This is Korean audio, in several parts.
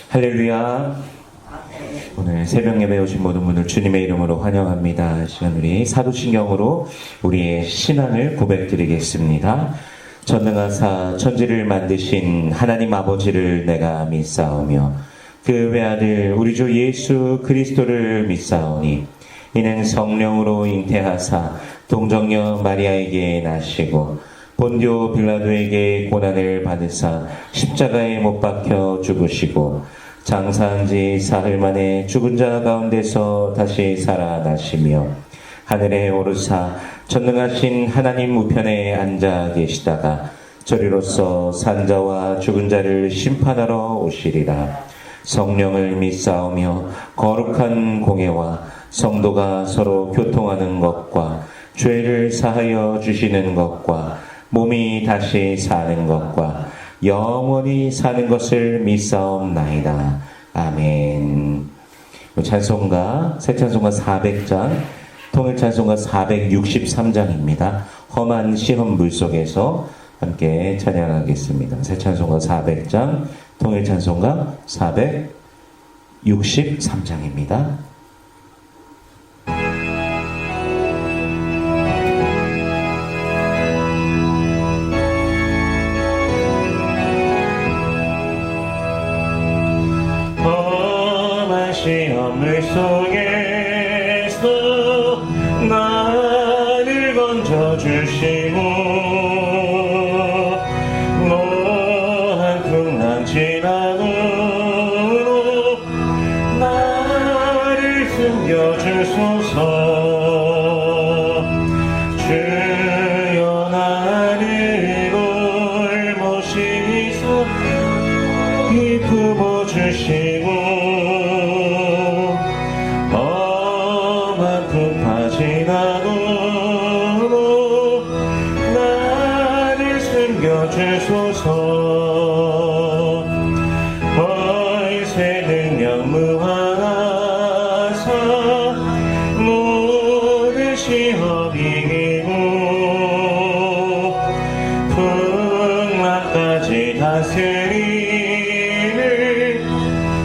할렐루야. 오늘 새벽 예배 오신 모든 분들 주님의 이름으로 환영합니다. 시간 우리 사도신경으로 우리의 신앙을 고백드리겠습니다. 전능하사 천지를 만드신 하나님 아버지를 내가 믿사오며 그 외아들 우리 주 예수 그리스도를 믿사오니 이는 성령으로 잉태하사 동정녀 마리아에게 나시고 본디오 빌라도에게 고난을 받으사 십자가에 못 박혀 죽으시고 장사한 지 사흘 만에 죽은 자 가운데서 다시 살아나시며 하늘에 오르사 전능하신 하나님 우편에 앉아 계시다가 저리로서 산자와 죽은 자를 심판하러 오시리라. 성령을 믿사오며 거룩한 공예와 성도가 서로 교통하는 것과 죄를 사하여 주시는 것과 몸이 다시 사는 것과 영원히 사는 것을 믿사옵나이다. 아멘. 찬송가, 새 찬송가 400장, 통일 찬송가 463장입니다. 험한 시험 물속에서 함께 찬양하겠습니다. 새 찬송가 400장, 통일 찬송가 463장입니다. 시험 물속에서 나를 건져주시고 노한 풍랑 지나도록 나를 숨겨주소서. 주여 나를 돌보시소 이 품어주시고 지나도록 나를 숨겨주소서. 벌새 능력 무한하사 모든 시험 이기고 풍랑까지 다스리는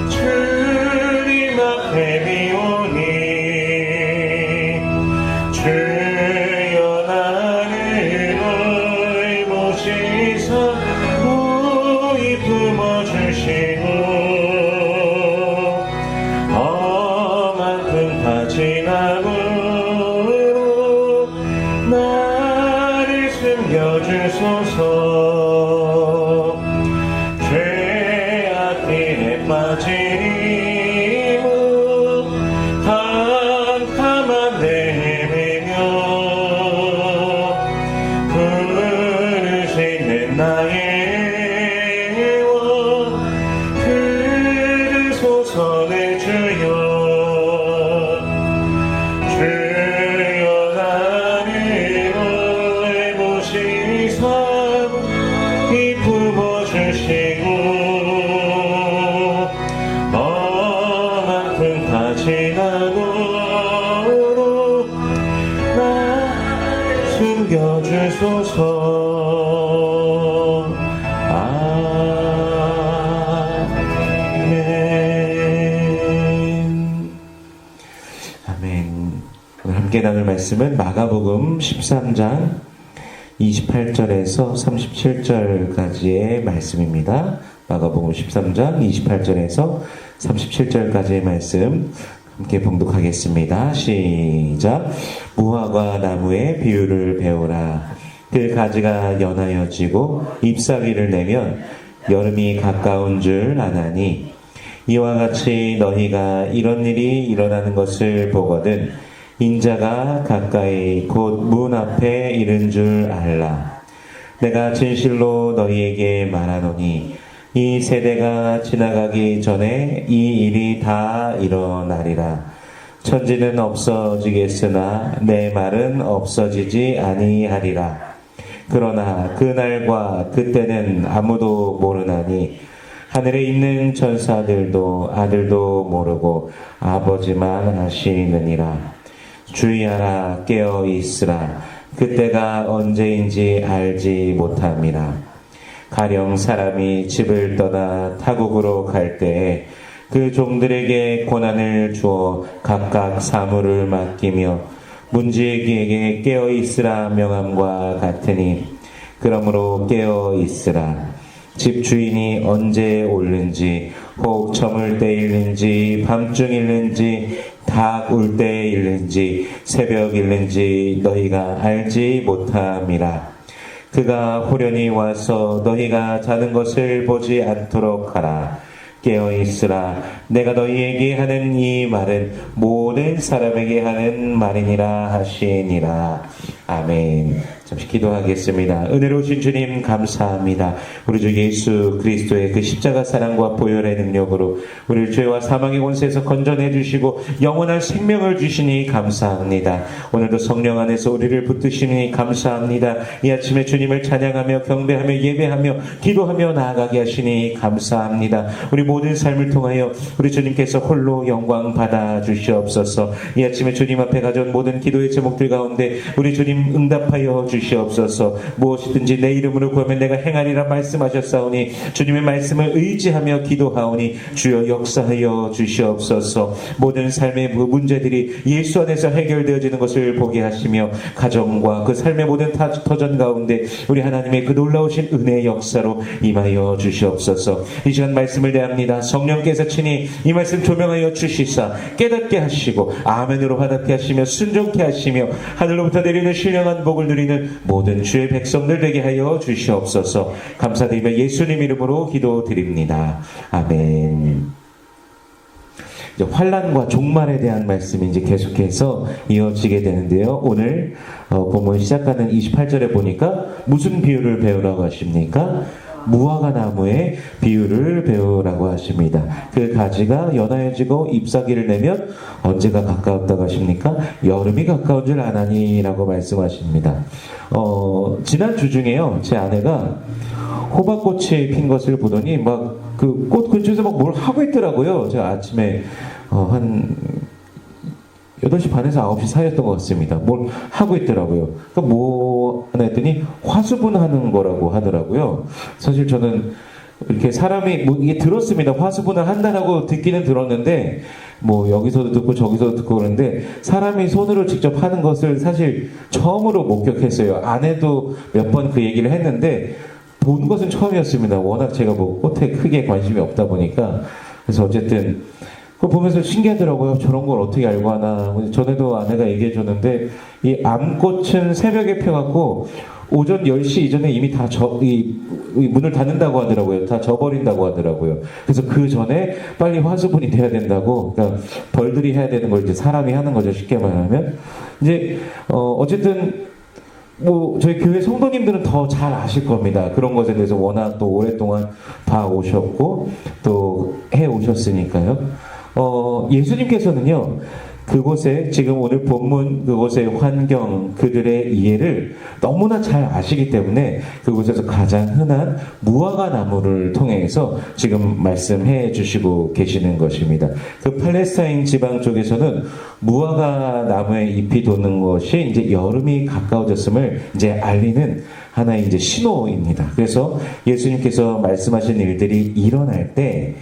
주님 앞에 비오니 주여 나를 돌보시사 오이 품어주시고 험한 풍파 지나도록 나를 숨겨주소서. 죄악 길에 빠지니 캄캄한 내 부르시는 나의 원 들으소서내 주여. 주여 나를 돌보시사 이 품어주시고 험한 풍파 지나도록 나 숨겨주소서. 아멘. 아멘. 오늘 함께 나눌 말씀은 마가복음 13장 28절에서 37절까지의 말씀입니다. 마가복음 13장 28절에서 37절까지의 말씀 함께 봉독하겠습니다. 시작. 무화과 나무의 비유를 배우라. 그 가지가 연하여 지고 잎사귀를 내면 여름이 가까운 줄 아나니 이와 같이 너희가 이런 일이 일어나는 것을 보거든 인자가 가까이 곧 문 앞에 이른 줄 알라. 내가 진실로 너희에게 말하노니 이 세대가 지나가기 전에 이 일이 다 일어나리라. 천지는 없어지겠으나 내 말은 없어지지 아니하리라. 그러나 그날과 그때는 아무도 모르나니 하늘에 있는 천사들도 아들도 모르고 아버지만 아시느니라. 주의하라, 깨어 있으라. 그때가 언제인지 알지 못함이라. 가령 사람이 집을 떠나 타국으로 갈 때에 그 종들에게 고난을 주어 각각 사물을 맡기며 문지기에게 깨어 있으라 명함과 같으니 그러므로 깨어 있으라. 집 주인이 언제 올는지 혹 저물 때일는지 밤중일는지 닭 울 때일는지 새벽일는지 너희가 알지 못함이라. 그가 호련히 와서 너희가 자는 것을 보지 않도록 하라. 깨어 있으라. 내가 너희에게 하는 이 말은 모든 사람에게 하는 말이니라 하시니라. 아멘. 잠시 기도하겠습니다. 은혜로우신 주님 감사합니다. 우리 주 예수 그리스도의 그 십자가 사랑과 보혈의 능력으로 우리를 죄와 사망의 권세에서 건져내 주시고 영원한 생명을 주시니 감사합니다. 오늘도 성령 안에서 우리를 붙드시니 감사합니다. 이 아침에 주님을 찬양하며 경배하며 예배하며 기도하며 나아가게 하시니 감사합니다. 우리 모든 삶을 통하여 우리 주님께서 홀로 영광 받아 주시옵소서. 이 아침에 주님 앞에 가져온 모든 기도의 제목들 가운데 우리 주님 응답하여 주시옵소서. 무엇이든지 내 이름으로 구하면 내가 행하리라 말씀하셨사오니 주님의 말씀을 의지하며 기도하오니 주여 역사하여 주시옵소서. 모든 삶의 문제들이 예수 안에서 해결되어지는 것을 보게 하시며 가정과 그 삶의 모든 터전 가운데 우리 하나님의 그 놀라우신 은혜의 역사로 임하여 주시옵소서. 이 시간 말씀을 대합니다. 성령께서 친히 이 말씀 조명하여 주시사 깨닫게 하시고 아멘으로 화답게 하시며 순종케 하시며 하늘로부터 내리는 신령한 복을 누리는 모든 주의 백성들 되게 하여 주시옵소서. 감사드리며 예수님 이름으로 기도드립니다. 아멘. 이제 환난과 종말에 대한 말씀이 이제 계속해서 이어지게 되는데요. 오늘 본문 시작하는 28절에 보니까 무슨 비유를 배우라고 하십니까? 무화과 나무의 비유를 배우라고 하십니다. 그 가지가 연하여지고 잎사귀를 내면 언제가 가까웠다고 하십니까? 여름이 가까운 줄 아나니라고 말씀하십니다. 지난 주 중에요, 제 아내가 호박꽃이 핀 것을 보더니 막 그 꽃 근처에서 막 뭘 하고 있더라고요. 제가 아침에 한 8시 반에서 9시 사이였던 것 같습니다. 뭘 하고 있더라고요. 그러니까 뭐 하나 했더니 화수분 하는 거라고 하더라고요. 사실 저는 이렇게 사람이 뭐 이게 들었습니다. 화수분을 한다라고 듣기는 들었는데 뭐 여기서도 듣고 저기서도 듣고 그러는데 사람이 손으로 직접 하는 것을 사실 처음으로 목격했어요. 아내도 몇 번 그 얘기를 했는데 본 것은 처음이었습니다. 워낙 제가 뭐 꽃에 크게 관심이 없다 보니까. 그래서 어쨌든 그거 보면서 신기하더라고요. 저런 걸 어떻게 알고 하나. 전에도 아내가 얘기해 줬는데 이 암꽃은 새벽에 펴갖고 오전 10시 이전에 이미 다 이 문을 닫는다고 하더라고요. 다 져버린다고 하더라고요. 그래서 그 전에 빨리 화수분이 돼야 된다고. 그러니까 벌들이 해야 되는 걸 이제 사람이 하는 거죠. 쉽게 말하면. 이제 어쨌든 뭐 저희 교회 성도님들은 더 잘 아실 겁니다. 그런 것에 대해서 워낙 또 오랫동안 봐 오셨고 또 해 오셨으니까요. 예수님께서는요, 그곳에 지금 오늘 본문 그곳의 환경, 그들의 이해를 너무나 잘 아시기 때문에 그곳에서 가장 흔한 무화과 나무를 통해서 지금 말씀해 주시고 계시는 것입니다. 그 팔레스타인 지방 쪽에서는 무화과 나무에 잎이 돋는 것이 이제 여름이 가까워졌음을 이제 알리는 하나의 이제 신호입니다. 그래서 예수님께서 말씀하신 일들이 일어날 때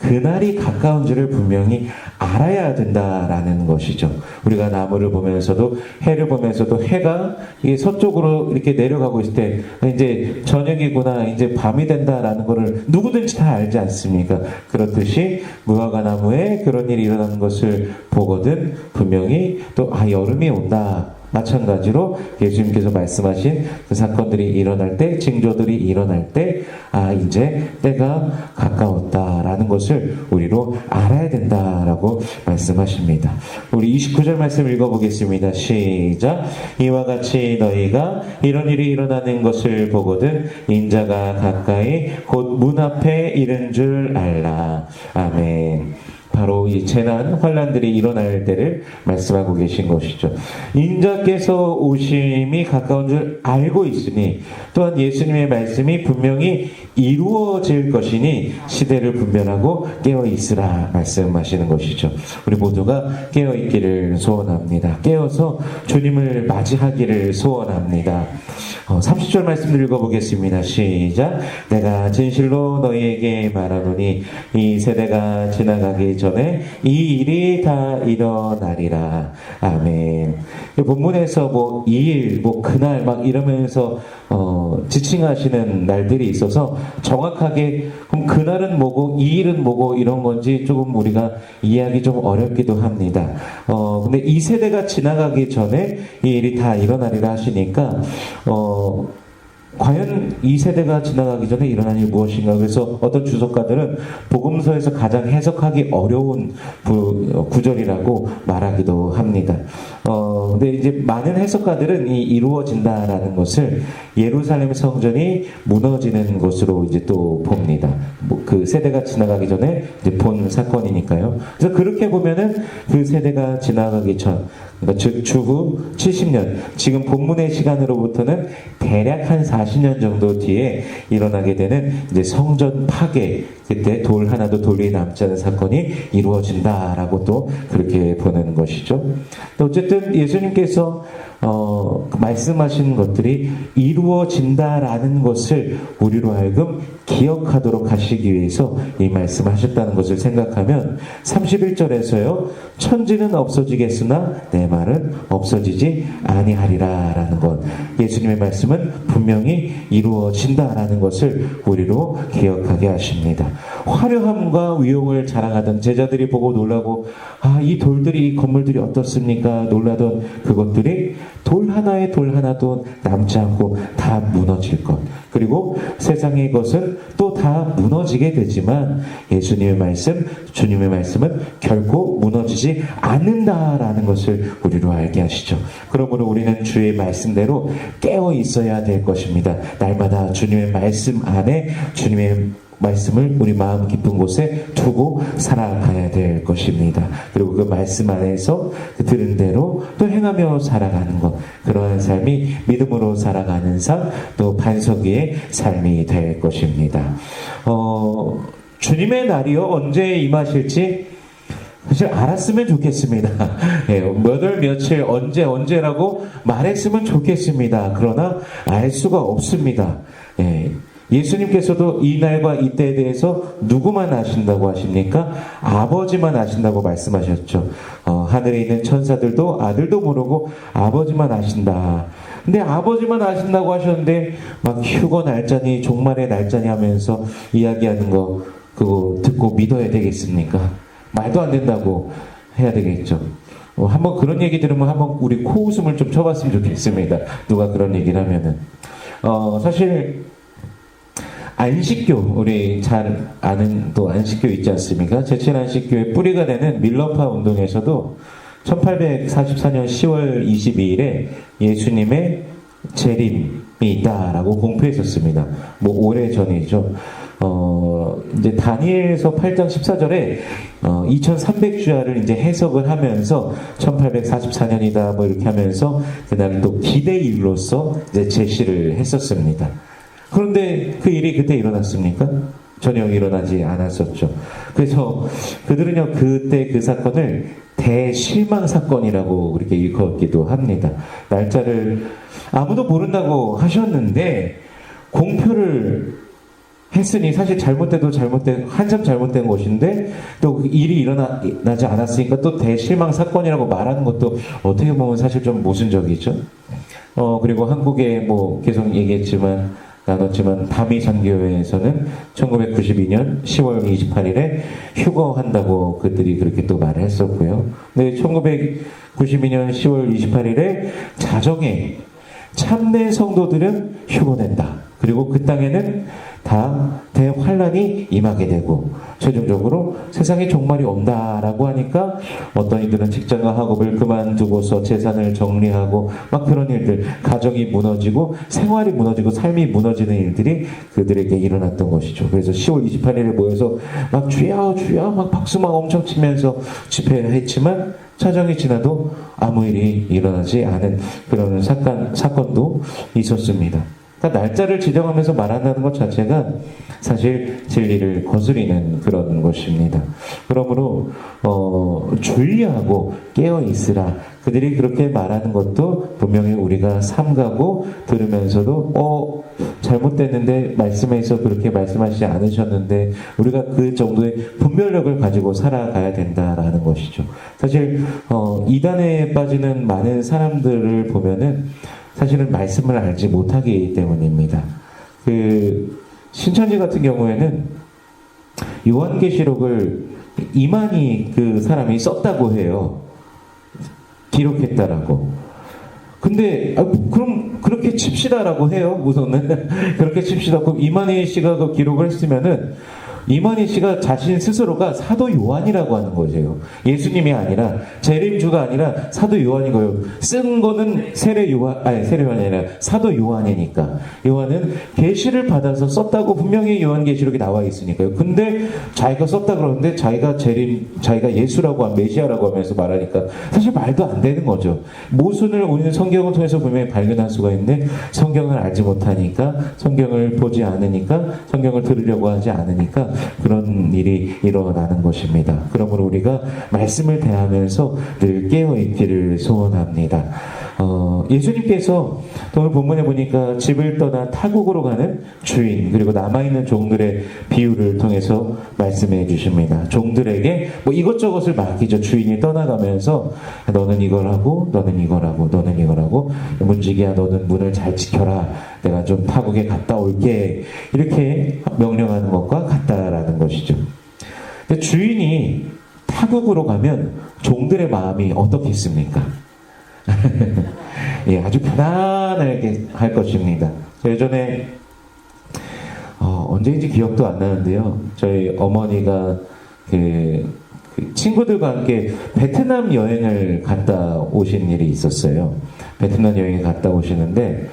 그날이 가까운 줄을 분명히 알아야 된다라는 것이죠. 우리가 나무를 보면서도 해를 보면서도 해가 이게 서쪽으로 이렇게 내려가고 있을 때 이제 저녁이구나, 이제 밤이 된다라는 것을 누구든지 다 알지 않습니까? 그렇듯이 무화과 나무에 그런 일이 일어나는 것을 보거든 분명히 또 여름이 온다. 마찬가지로 예수님께서 말씀하신 그 사건들이 일어날 때, 징조들이 일어날 때, 이제 때가 가까웠다라는 것을 우리로 알아야 된다라고 말씀하십니다. 우리 29절 말씀 읽어보겠습니다. 시작. 이와 같이 너희가 이런 일이 일어나는 것을 보거든 인자가 가까이 곧 문 앞에 이른 줄 알라. 아멘. 바로 이 재난, 환란들이 일어날 때를 말씀하고 계신 것이죠. 인자께서 오심이 가까운 줄 알고 있으니 또한 예수님의 말씀이 분명히 이루어질 것이니 시대를 분별하고 깨어 있으라 말씀하시는 것이죠. 우리 모두가 깨어 있기를 소원합니다. 깨어서 주님을 맞이하기를 소원합니다. 30절 말씀을 읽어보겠습니다. 시작. 내가 진실로 너희에게 말하노니 이 세대가 지나가기 전에 이 일이 다 일어나리라. 아멘. 본문에서 뭐 이 일, 뭐 그날 막 이러면서 지칭하시는 날들이 있어서 정확하게 그럼 그날은 뭐고 이 일은 뭐고 이런 건지 조금 우리가 이해하기 좀 어렵기도 합니다. 근데 이 세대가 지나가기 전에 이 일이 다 일어나리라 하시니까 과연 이 세대가 지나가기 전에 일어난 일이 무엇인가? 그래서 어떤 주석가들은 복음서에서 가장 해석하기 어려운 구절이라고 말하기도 합니다. 근데 이제 많은 해석가들은 이 이루어진다라는 것을 예루살렘 성전이 무너지는 것으로 이제 또 봅니다. 그 세대가 지나가기 전에 이제 본 사건이니까요. 그래서 그렇게 보면은 그 세대가 지나가기 전, 그러니까 즉 주후 70년, 지금 본문의 시간으로부터는 대략 한 40년 정도 뒤에 일어나게 되는 이제 성전 파괴, 그때 돌 하나도 돌 위에 남지 않은 사건이 이루어진다라고 또 그렇게 보는 것이죠. 또 어쨌든 예수님께서 말씀하신 것들이 이루어진다라는 것을 우리로 하여금 기억하도록 하시기 위해서 이 말씀하셨다는 것을 생각하면 31절에서요. 천지는 없어지겠으나 내 말은 없어지지 아니하리라 라는 것. 예수님의 말씀은 분명히 이루어진다라는 것을 우리로 기억하게 하십니다. 화려함과 위용을 자랑하던 제자들이 보고 놀라고 이 돌들이 이 건물들이 어떻습니까? 놀라던 그것들이 돌 하나도 남지 않고 다 무너질 것. 그리고 세상의 것은 또 다 무너지게 되지만 예수님의 말씀, 주님의 말씀은 결코 무너지지 않는다라는 것을 우리로 알게 하시죠. 그러므로 우리는 주의 말씀대로 깨어 있어야 될 것입니다. 날마다 주님의 말씀 안에 주님의 말씀을 우리 마음 깊은 곳에 두고 살아가야 될 것입니다. 그리고 그 말씀 안에서 그 들은 대로 또 행하며 살아가는 것, 그러한 삶이 믿음으로 살아가는 삶, 또 반석 위의 삶이 될 것입니다. 주님의 날이요 언제 임하실지 사실 알았으면 좋겠습니다. 몇 월 며칠 언제라고 말했으면 좋겠습니다. 그러나 알 수가 없습니다. 예수님께서도 이 날과 이때에 대해서 누구만 아신다고 하십니까? 아버지만 아신다고 말씀하셨죠. 하늘에 있는 천사들도 아들도 모르고 아버지만 아신다. 근데 아버지만 아신다고 하셨는데 막 휴거 날짜니 종말의 날짜니 하면서 이야기하는 거 그거 듣고 믿어야 되겠습니까? 말도 안 된다고 해야 되겠죠. 한번 그런 얘기 들으면 한번 우리 코웃음을 좀 쳐봤으면 좋겠습니다. 누가 그런 얘기를 하면은. 사실 안식교, 우리 잘 아는 또 안식교 있지 않습니까? 제칠 안식교의 뿌리가 되는 밀러파 운동에서도 1844년 10월 22일에 예수님의 재림이 있다라고 공표했었습니다. 뭐 오래 전이죠. 이제 다니엘서 8장 14절에 2300주야를 이제 해석을 하면서 1844년이다 뭐 이렇게 하면서 그날 또 기대일로서 이제 제시를 했었습니다. 그런데 그 일이 그때 일어났습니까? 전혀 일어나지 않았었죠. 그래서 그들은요, 그때 그 사건을 대실망 사건이라고 그렇게 일컫기도 합니다. 날짜를 아무도 모른다고 하셨는데, 공표를 했으니 사실 한참 잘못된 것인데, 또 일이 일어나지 않았으니까 또 대실망 사건이라고 말하는 것도 어떻게 보면 사실 좀 모순적이죠. 그리고 한국에 뭐 계속 나눴지만 다미선교회에서는 1992년 10월 28일에 휴거한다고 그들이 그렇게 또 말을 했었고요. 근데 1992년 10월 28일에 자정에 참된 성도들은 휴거된다. 그리고 그 땅에는 다 대환란이 임하게 되고 최종적으로 세상에 종말이 온다라고 하니까 어떤 이들은 직장과 학업을 그만두고서 재산을 정리하고 막 그런 일들, 가정이 무너지고 생활이 무너지고 삶이 무너지는 일들이 그들에게 일어났던 것이죠. 그래서 10월 28일에 모여서 막 주여 주여 막 박수 막 엄청 치면서 집회를 했지만 사정이 지나도 아무 일이 일어나지 않은 그런 사건도 있었습니다. 그러니까 날짜를 지정하면서 말한다는 것 자체가 사실 진리를 거스리는 그런 것입니다. 그러므로 주의하고 깨어 있으라. 그들이 그렇게 말하는 것도 분명히 우리가 삼가고 들으면서도 잘못됐는데 말씀에서 그렇게 말씀하시지 않으셨는데 우리가 그 정도의 분별력을 가지고 살아가야 된다라는 것이죠. 사실 이단에 빠지는 많은 사람들을 보면은 사실은 말씀을 알지 못하기 때문입니다. 그 신천지 같은 경우에는 요한계시록을 이만희 그 사람이 썼다고 해요. 기록했다라고. 근데 그럼 그렇게 칩시다라고 해요. 우선은 그렇게 칩시다. 그럼 이만희 씨가 그 기록을 했으면은 이만희 씨가 자신 스스로가 사도 요한이라고 하는 거죠. 예수님이 아니라 재림주가 아니라 사도 요한인 거예요. 쓴 거는 세례 요한이 아니라 사도 요한이니까. 요한은 계시를 받아서 썼다고 분명히 요한계시록에 나와 있으니까요. 근데 자기가 썼다 그러는데 자기가 예수라고 메시아라고 하면서 말하니까 사실 말도 안 되는 거죠. 모순을 우리는 성경을 통해서 분명히 발견할 수가 있는데 성경을 알지 못하니까, 성경을 보지 않으니까, 성경을 들으려고 하지 않으니까 그런 일이 일어나는 것입니다. 그러므로 우리가 말씀을 대하면서 늘 깨어있기를 소원합니다. 예수님께서 오늘 본문에 보니까 집을 떠나 타국으로 가는 주인 그리고 남아있는 종들의 비유를 통해서 말씀해 주십니다. 종들에게 뭐 이것저것을 맡기죠. 주인이 떠나가면서 너는 이걸 하고 너는 이걸 하고 너는 이걸 하고 문지기야 너는 문을 잘 지켜라. 내가 좀 타국에 갔다 올게. 이렇게 명령하는 것과 같다라는 것이죠. 근데 주인이 타국으로 가면 종들의 마음이 어떻겠습니까? 예, 아주 편안하게 할 것입니다. 예전에 언제인지 기억도 안 나는데요. 저희 어머니가 그 친구들과 함께 베트남 여행을 갔다 오신 일이 있었어요. 베트남 여행에 갔다 오시는데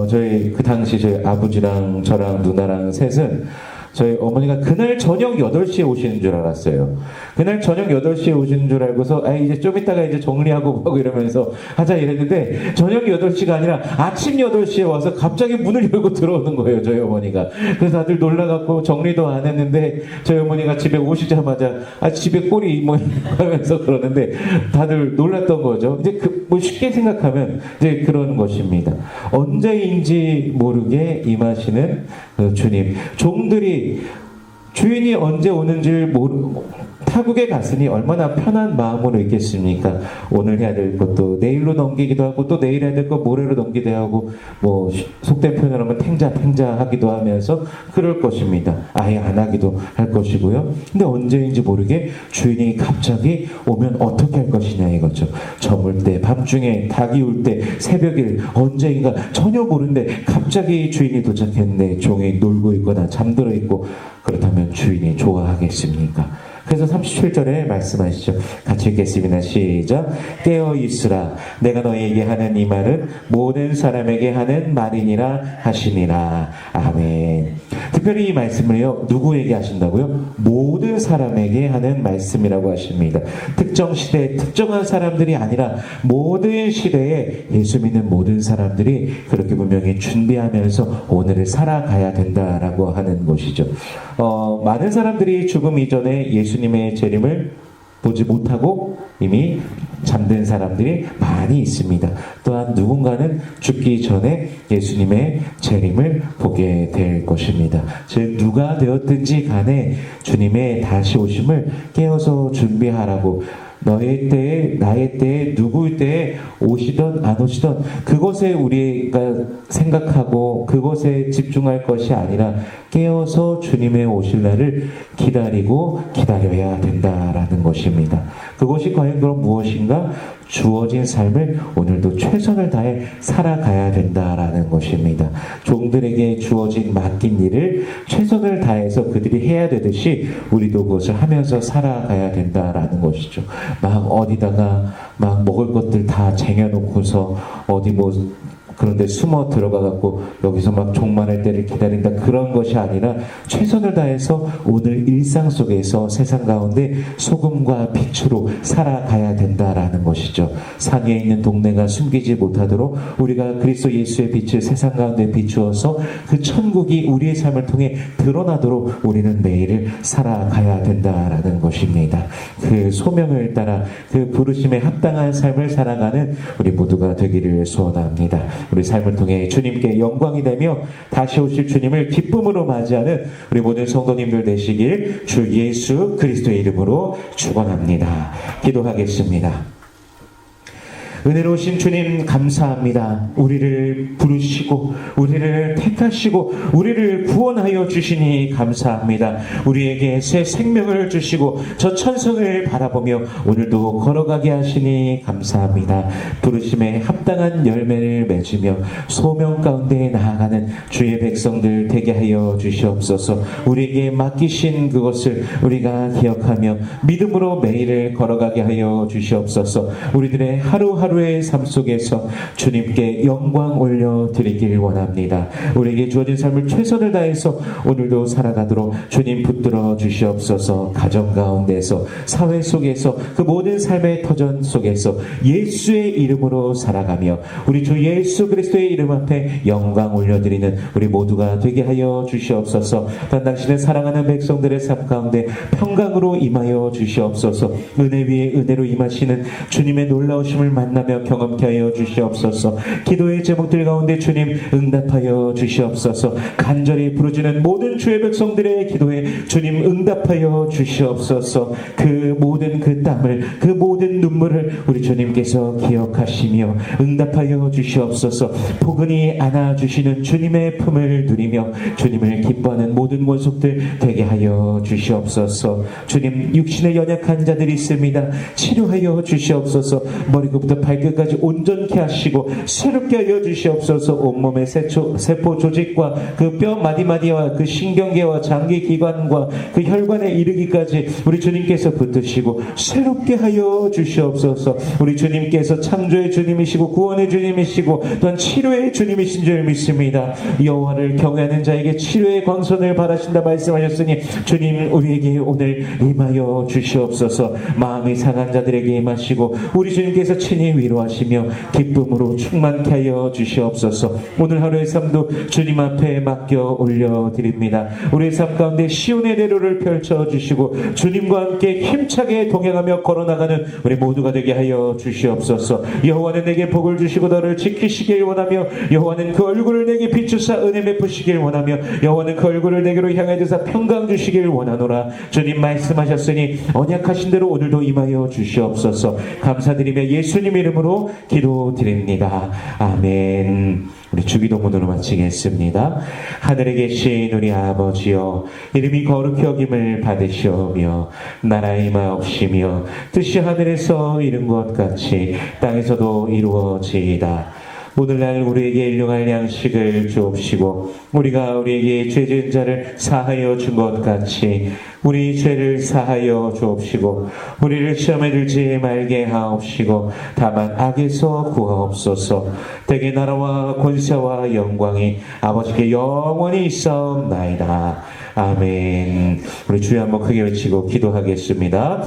저희 그 당시 저희 아버지랑 저랑 누나랑 셋은 저희 어머니가 그날 저녁 8시에 오시는 줄 알았어요. 그날 저녁 8시에 오시는 줄 알고서 이제 좀 이따가 이제 정리하고 하고 이러면서 하자 이랬는데 저녁 8시가 아니라 아침 8시에 와서 갑자기 문을 열고 들어오는 거예요. 저희 어머니가. 그래서 다들 놀라갖고 정리도 안 했는데 저희 어머니가 집에 오시자마자 집에 꼴이 뭐 하면서 그러는데 다들 놀랐던 거죠. 이제 뭐 쉽게 생각하면 이제 그런 것입니다. 언제인지 모르게 임하시는 주님. 종들이 주인이 언제 오는지 모르고 타국에 갔으니 얼마나 편한 마음으로 있겠습니까? 오늘 해야 될 것도 내일로 넘기기도 하고 또 내일 해야 될 것 모레로 넘기기도 하고 뭐 속된 표현으로 하면 탱자 하기도 하면서 그럴 것입니다. 아예 안 하기도 할 것이고요. 근데 언제인지 모르게 주인이 갑자기 오면 어떻게 할 것이냐 이거죠. 저물 때, 밤중에, 닭이 울 때, 새벽일 언제인가 전혀 모르는데 갑자기 주인이 도착했네. 종이 놀고 있거나 잠들어 있고 그렇다면 주인이 좋아하겠습니까? 그래서 37절에 말씀하시죠. 같이 읽겠습니다. 시작. 깨어 있으라. 내가 너희에게 하는 이 말은 모든 사람에게 하는 말이니라 하시니라. 아멘. 특별히 이 말씀을요. 누구에게 하신다고요? 모든 사람에게 하는 말씀이라고 하십니다. 특정 시대에 특정한 사람들이 아니라 모든 시대에 예수 믿는 모든 사람들이 그렇게 분명히 준비하면서 오늘을 살아가야 된다라고 하는 것이죠. 많은 사람들이 죽음 이전에 예수님의 재림을 보지 못하고 이미 잠든 사람들이 많이 있습니다. 또한 누군가는 죽기 전에 예수님의 재림을 보게 될 것입니다. 즉 누가 되었든지 간에 주님의 다시 오심을 깨어서 준비하라고 너의 때에 나의 때에 누구의 때에 오시던 안 오시던 그것에 우리가 생각하고 그것에 집중할 것이 아니라 깨어서 주님의 오실 날을 기다리고 기다려야 된다라는 것입니다. 그것이 과연 그럼 무엇인가? 우리가 주어진 삶을 오늘도 최선을 다해 살아가야 된다라는 것입니다. 종들에게 주어진 맡긴 일을 최선을 다해서 그들이 해야 되듯이 우리도 그것을 하면서 살아가야 된다라는 것이죠. 막 어디다가 막 먹을 것들 다 쟁여놓고서 어디 뭐 그런데 숨어 들어가갖고 여기서 막 종말할 때를 기다린다, 그런 것이 아니라 최선을 다해서 오늘 일상 속에서 세상 가운데 소금과 빛으로 살아가야 된다라는 것이죠. 산에 있는 동네가 숨기지 못하도록 우리가 그리스도 예수의 빛을 세상 가운데 비추어서 그 천국이 우리의 삶을 통해 드러나도록 우리는 매일을 살아가야 된다라는 것입니다. 그 소명을 따라 그 부르심에 합당한 삶을 살아가는 우리 모두가 되기를 소원합니다. 우리 삶을 통해 주님께 영광이 되며 다시 오실 주님을 기쁨으로 맞이하는 우리 모든 성도님들 되시길 주 예수 그리스도의 이름으로 축원합니다. 기도하겠습니다. 은혜로우신 주님 감사합니다. 우리를 부르시고 우리를 택하시고 우리를 구원하여 주시니 감사합니다. 우리에게 새 생명을 주시고 저 천성을 바라보며 오늘도 걸어가게 하시니 감사합니다. 부르심에 합당한 열매를 맺으며 소명 가운데 나아가는 주의 백성들 되게 하여 주시옵소서. 우리에게 맡기신 그것을 우리가 기억하며 믿음으로 매일을 걸어가게 하여 주시옵소서. 우리들의 하루하루의 삶 속에서 주님께 영광 올려드리길 원합니다. 우리에게 주어진 삶을 최선을 다해서 오늘도 살아가도록 주님 붙들어 주시옵소서. 가정 가운데서, 사회 속에서, 그 모든 삶의 터전 속에서 예수의 이름으로 살아가며 우리 주 예수 그리스도의 이름 앞에 영광 올려드리는 우리 모두가 되게 하여 주시옵소서. 또한 당신을 사랑하는 백성들의 삶 가운데 평강으로 임하여 주시옵소서. 은혜 위에 은혜로 임하시는 주님의 놀라우심을 만나며 경험케 하여 주시옵소서. 기도의 제목들 가운데 주님 응답하여 주시옵소서. 간절히 부르짖는 모든 주의 백성들의 기도에 주님 응답하여 주시옵소서. 그 모든 그 땀을, 그 모든 눈물을 우리 주님께서 기억하시며 응답하여 주시옵소서. 포근히 안아주시는 주님의 품을 누리며 주님을 기뻐하는 모든 원속들 되게 하여 주시옵소서. 주님, 육신에 연약한 자들이 있습니다. 치료하여 주시옵소서. 머리부터 발끝까지 온전케 하시고 새롭게 하여 주시옵소서. 온몸의 세포 조직과 그 뼈 마디마디와 그 신경계와 장기 기관과 그 혈관에 이르기까지 우리 주님께서 붙드시고 새롭게 하여 주시옵소서. 우리 주님께서 창조의 주님이시고 구원의 주님이시고 또한 치료의 주님이신 줄 믿습니다. 여호와를 경외하는 자에게 치료의 광선을 바라신다 말씀하셨으니 주님, 우리에게 오늘 임하여 주시옵소서. 마음이 상한 자들에게 임하시고 우리 주님께서 친히 위로하시며 기쁨으로 충만케 하여 주시옵소서. 오늘 하루의 삶도 주님 앞에 맡겨 올려드립니다. 우리의 삶 가운데 시온의 대로를 펼쳐주시고 주님과 함께 힘차게 동행하며 걸어나가는 우리 모두가 되게 하여 주시옵소서. 여호와는 내게 복을 주시고 너를 지키시길 원하며 여호와는 그 얼굴을 내게 비추사 은혜 베푸시길 원하며 여호와는 그 얼굴을 내게로 향해 드사 평강 주시길 원하노라. 주님 말씀하셨으니 언약하신 대로 오늘도 임하여 주시옵소서. 감사드리며 예수님 이름으로 기도드립니다. 아멘. 우리 주기도문으로 마치겠습니다. 하늘에 계신 우리 아버지여, 이름이 거룩히 여김을 받으시오며 나라의 임하옵시며 뜻이 하늘에서 이룬 것 같이 땅에서도 이루어지이다. 오늘날 우리에게 일용할 양식을 주옵시고 우리가 우리에게 죄 지은 자를 사하여 준 것 같이 우리 죄를 사하여 주옵시고 우리를 시험에 들지 말게 하옵시고 다만 악에서 구하옵소서. 대개 나라와 권세와 영광이 아버지께 영원히 있사옵나이다. 아멘. 우리 주여 한번 크게 외치고 기도하겠습니다.